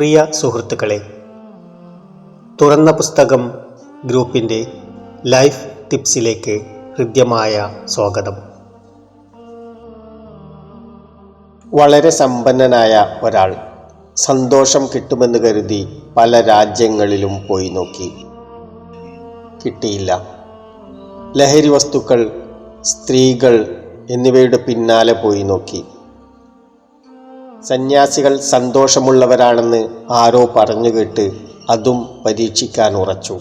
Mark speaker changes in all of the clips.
Speaker 1: പ്രിയ സുഹൃത്തുക്കളെ, തുറന്ന പുസ്തകം ഗ്രൂപ്പിൻ്റെ ലൈഫ് ടിപ്സിലേക്ക് ഹൃദ്യമായ സ്വാഗതം. വളരെ സമ്പന്നനായ ഒരാൾ സന്തോഷം കിട്ടുമെന്ന് കരുതി പല രാജ്യങ്ങളിലും പോയി നോക്കി. കിട്ടിയില്ല. ലഹരി വസ്തുക്കൾ, സ്ത്രീകൾ എന്നിവയുടെ പിന്നാലെ പോയി നോക്കി. സന്യാസികൾ സന്തോഷമുള്ളവരാണെന്ന് ആരോ പറഞ്ഞു കേട്ട് അതും പരീക്ഷിക്കാൻ ഉറച്ചു.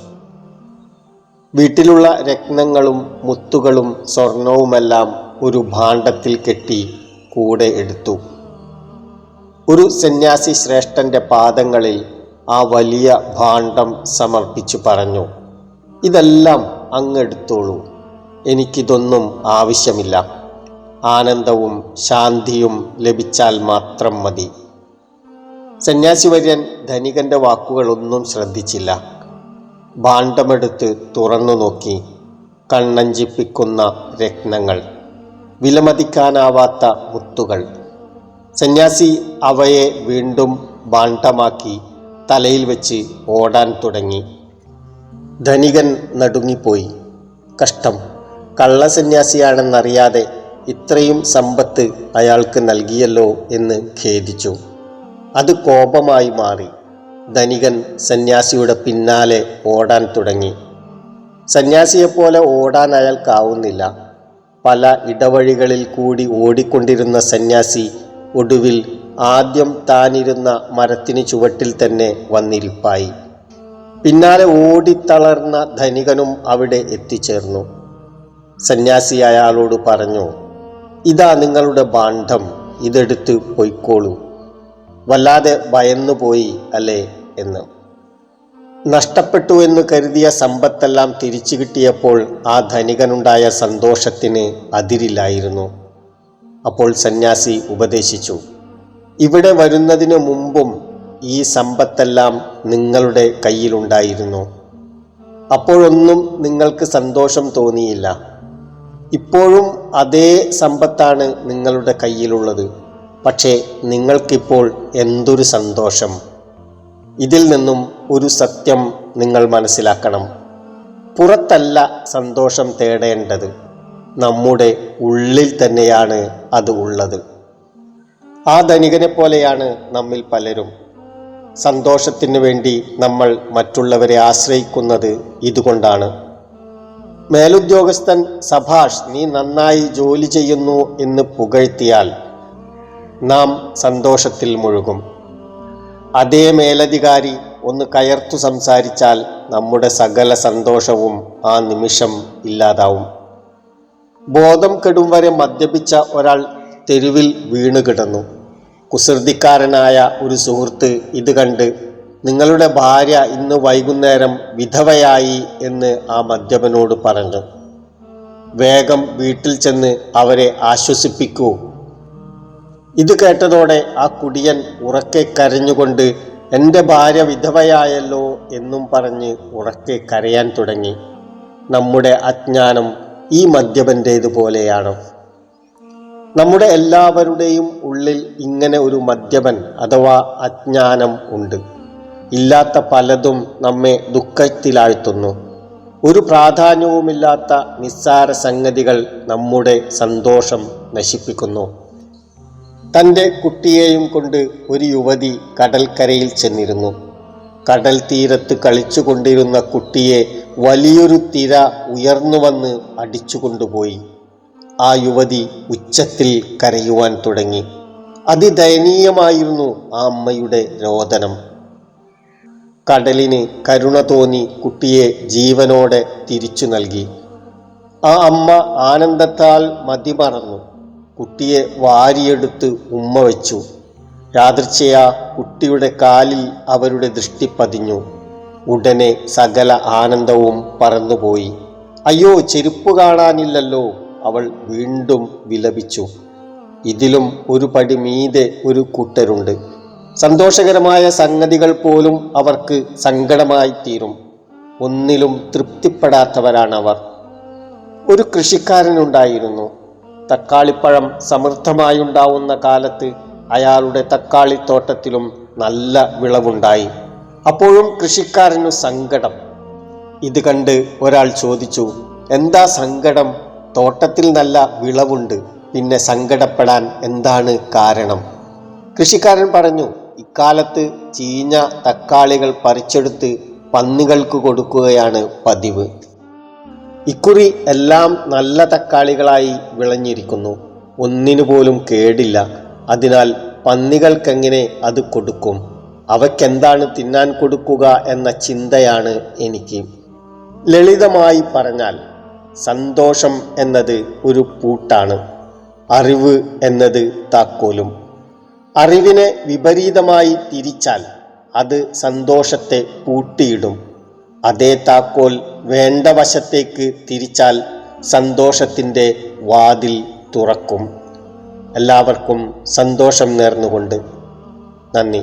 Speaker 1: വീട്ടിലുള്ള രത്നങ്ങളും മുത്തുകളും സ്വർണവുമെല്ലാം ഒരു ഭാണ്ഡത്തിൽ കെട്ടി കൂടെ എടുത്തു. ഒരു സന്യാസി ശ്രേഷ്ഠന്റെ പാദങ്ങളിൽ ആ വലിയ ഭാണ്ഡം സമർപ്പിച്ചു പറഞ്ഞു, ഇതെല്ലാം അങ്ങെടുത്തോളൂ, എനിക്കിതൊന്നും ആവശ്യമില്ല. ആനന്ദവും ശാന്തിയും ലഭിച്ചാൽ മാത്രം മതി. സന്യാസി വര്യൻ ധനികന്റെ വാക്കുകളൊന്നും ശ്രദ്ധിച്ചില്ല. ഭാണ്ഡമെടുത്ത് തുറന്നു നോക്കി. കണ്ണഞ്ചിപ്പിക്കുന്ന രത്നങ്ങൾ, വിലമതിക്കാനാവാത്ത മുത്തുകൾ. സന്യാസി അവയെ വീണ്ടും ഭാണ്ഡമാക്കി തലയിൽ വെച്ച് ഓടാൻ തുടങ്ങി. ധനികൻ നടുങ്ങിപ്പോയി. കഷ്ടം, കള്ളസന്യാസിയാണെന്നറിയാതെ ഇത്രയും സമ്പത്ത് അയാൾക്ക് നൽകിയല്ലോ എന്ന് ഖേദിച്ചു. അത് കോപമായി മാറി. ധനികൻ സന്യാസിയുടെ പിന്നാലെ ഓടാൻ തുടങ്ങി. സന്യാസിയെപ്പോലെ ഓടാൻ അയാൾക്കാവുന്നില്ല. പല ഇടവഴികളിൽ കൂടി ഓടിക്കൊണ്ടിരുന്ന സന്യാസി ഒടുവിൽ ആദ്യം താനിരുന്ന മരത്തിന് ചുവട്ടിൽ തന്നെ വന്നിരിപ്പായി. പിന്നാലെ ഓടിത്തളർന്ന ധനികനും അവിടെ എത്തിച്ചേർന്നു. സന്യാസി അയാളോട് പറഞ്ഞു, ഇതാ നിങ്ങളുടെ ഭാണ്ഡം, ഇതെടുത്ത് പൊയ്ക്കോളൂ. വല്ലാതെ ഭയന്നുപോയി അല്ലേ എന്ന്. നഷ്ടപ്പെട്ടു എന്ന് കരുതിയ സമ്പത്തെല്ലാം തിരിച്ചു കിട്ടിയപ്പോൾ ആ ധനികനുണ്ടായ സന്തോഷത്തിന് അതിരില്ലായിരുന്നു. അപ്പോൾ സന്യാസി ഉപദേശിച്ചു, ഇവിടെ വരുന്നതിന് മുമ്പും ഈ സമ്പത്തെല്ലാം നിങ്ങളുടെ കയ്യിലുണ്ടായിരുന്നു. അപ്പോഴൊന്നും നിങ്ങൾക്ക് സന്തോഷം തോന്നിയില്ല. ഇപ്പോഴും അതേ സമ്പത്താണ് നിങ്ങളുടെ കയ്യിലുള്ളത്. പക്ഷേ നിങ്ങൾക്കിപ്പോൾ എന്തൊരു സന്തോഷം! ഇതിൽ നിന്നും ഒരു സത്യം നിങ്ങൾ മനസ്സിലാക്കണം. പുറത്തല്ല സന്തോഷം തേടേണ്ടത്, നമ്മുടെ ഉള്ളിൽ തന്നെയാണ് അത് ഉള്ളത്. ആ ധനികനെ പോലെയാണ് നമ്മിൽ പലരും. സന്തോഷത്തിന് വേണ്ടി നമ്മൾ മറ്റുള്ളവരെ ആശ്രയിക്കുന്നത് ഇതുകൊണ്ടാണ്. മേലുദ്യോഗസ്ഥൻ സഭാഷ്, നീ നന്നായി ജോലി ചെയ്യുന്നു എന്ന് പുകഴ്ത്തിയാൽ നാം സന്തോഷത്തിൽ മുഴുകും. അതേ മേലധികാരി ഒന്ന് കയർത്തു സംസാരിച്ചാൽ നമ്മുടെ സകല സന്തോഷവും ആ നിമിഷം ഇല്ലാതാവും. ബോധം കെടും വരെ മദ്യപിച്ച ഒരാൾ തെരുവിൽ വീണുകിടന്നു. കുസൃതിക്കാരനായ ഒരു സുഹൃത്ത് ഇത് കണ്ട്, നിങ്ങളുടെ ഭാര്യ ഇന്ന് വൈകുന്നേരം വിധവയായി എന്ന് ആ മദ്യപനോട് പറഞ്ഞു. വേഗം വീട്ടിൽ ചെന്ന് അവരെ ആശ്വസിപ്പിക്കൂ. ഇത് കേട്ടതോടെ ആ കുടിയൻ ഉറക്കെ കരഞ്ഞുകൊണ്ട്, എൻ്റെ ഭാര്യ വിധവയായല്ലോ എന്നും പറഞ്ഞ് ഉറക്കെ കരയാൻ തുടങ്ങി. നമ്മുടെ അജ്ഞാനം ഈ മദ്യപൻ്റേതുപോലെയാണ്. നമ്മുടെ എല്ലാവരുടെയും ഉള്ളിൽ ഇങ്ങനെ ഒരു മദ്യപൻ അഥവാ അജ്ഞാനം ഉണ്ട്. ഇല്ലാത്ത പലതും നമ്മെ ദുഃഖത്തിലാഴ്ത്തുന്നു. ഒരു പ്രാധാന്യവുമില്ലാത്ത നിസ്സാര സംഗതികൾ നമ്മുടെ സന്തോഷം നശിപ്പിക്കുന്നു. തൻ്റെ കുട്ടിയെയും കൊണ്ട് ഒരു യുവതി കടൽക്കരയിൽ ചെന്നിരുന്നു. കടൽ തീരത്ത് കളിച്ചുകൊണ്ടിരുന്ന കുട്ടിയെ വലിയൊരു തിര ഉയർന്നു വന്ന് അടിച്ചുകൊണ്ടുപോയി. ആ യുവതി ഉച്ചത്തിൽ കരയുവാൻ തുടങ്ങി. അതിദയനീയമായിരുന്നു ആ അമ്മയുടെ രോദനം. കടലിന് കരുണ തോന്നി കുട്ടിയെ ജീവനോടെ തിരിച്ചു നൽകി. ആ അമ്മ ആനന്ദത്താൽ മതിമറന്നു. കുട്ടിയെ വാരിയെടുത്ത് ഉമ്മ വെച്ചു. യാദൃച്ഛയാ കുട്ടിയുടെ കാലിൽ അവരുടെ ദൃഷ്ടി പതിഞ്ഞു. ഉടനെ സകല ആനന്ദവും പറന്നുപോയി. അയ്യോ, ചെരുപ്പ് കാണാനില്ലല്ലോ, അവൾ വീണ്ടും വിലപിച്ചു. ഇതിലും ഒരു പടി മീതെ ഒരു കൂട്ടരുണ്ട്. സന്തോഷകരമായ സംഗതികൾ പോലും അവർക്ക് സങ്കടമായി തീരും. ഒന്നിലും തൃപ്തിപ്പെടാത്തവരാണവർ. ഒരു കൃഷിക്കാരനുണ്ടായിരുന്നു. തക്കാളിപ്പഴം സമൃദ്ധമായുണ്ടാവുന്ന കാലത്ത് അയാളുടെ തക്കാളിത്തോട്ടത്തിലും നല്ല വിളവുണ്ടായി. അപ്പോഴും കൃഷിക്കാരനു സങ്കടം. ഇത് കണ്ട് ഒരാൾ ചോദിച്ചു, എന്താ സങ്കടം? തോട്ടത്തിൽ നല്ല വിളവുണ്ട്, പിന്നെ സങ്കടപ്പെടാൻ എന്താണ് കാരണം? കൃഷിക്കാരൻ പറഞ്ഞു, ഇക്കാലത്ത് ചീഞ്ഞ തക്കാളികൾ പറിച്ചെടുത്ത് പന്നികൾക്ക് കൊടുക്കുകയാണ് പതിവ്. ഇക്കുറി എല്ലാം നല്ല തക്കാളികളായി വിളഞ്ഞിരിക്കുന്നു, ഒന്നിനു പോലും കേടില്ല. അതിനാൽ പന്നികൾക്കെങ്ങനെ അത് കൊടുക്കും? അവയ്ക്കെന്താണ് തിന്നാൻ കൊടുക്കുക എന്ന ചിന്തയാണ് എനിക്ക്. ലളിതമായി പറഞ്ഞാൽ, സന്തോഷം എന്നത് ഒരു പൂട്ടാണ്, അറിവ് എന്നത് താക്കോലും. അറിവിനെ വിപരീതമായി തിരിച്ചാൽ അത് സന്തോഷത്തെ പൂട്ടിയിടും. അതേ താക്കോൽ വേണ്ട വശത്തേക്ക് തിരിച്ചാൽ സന്തോഷത്തിൻ്റെ വാതിൽ തുറക്കും. എല്ലാവർക്കും സന്തോഷം നേർന്നുകൊണ്ട് നന്ദി.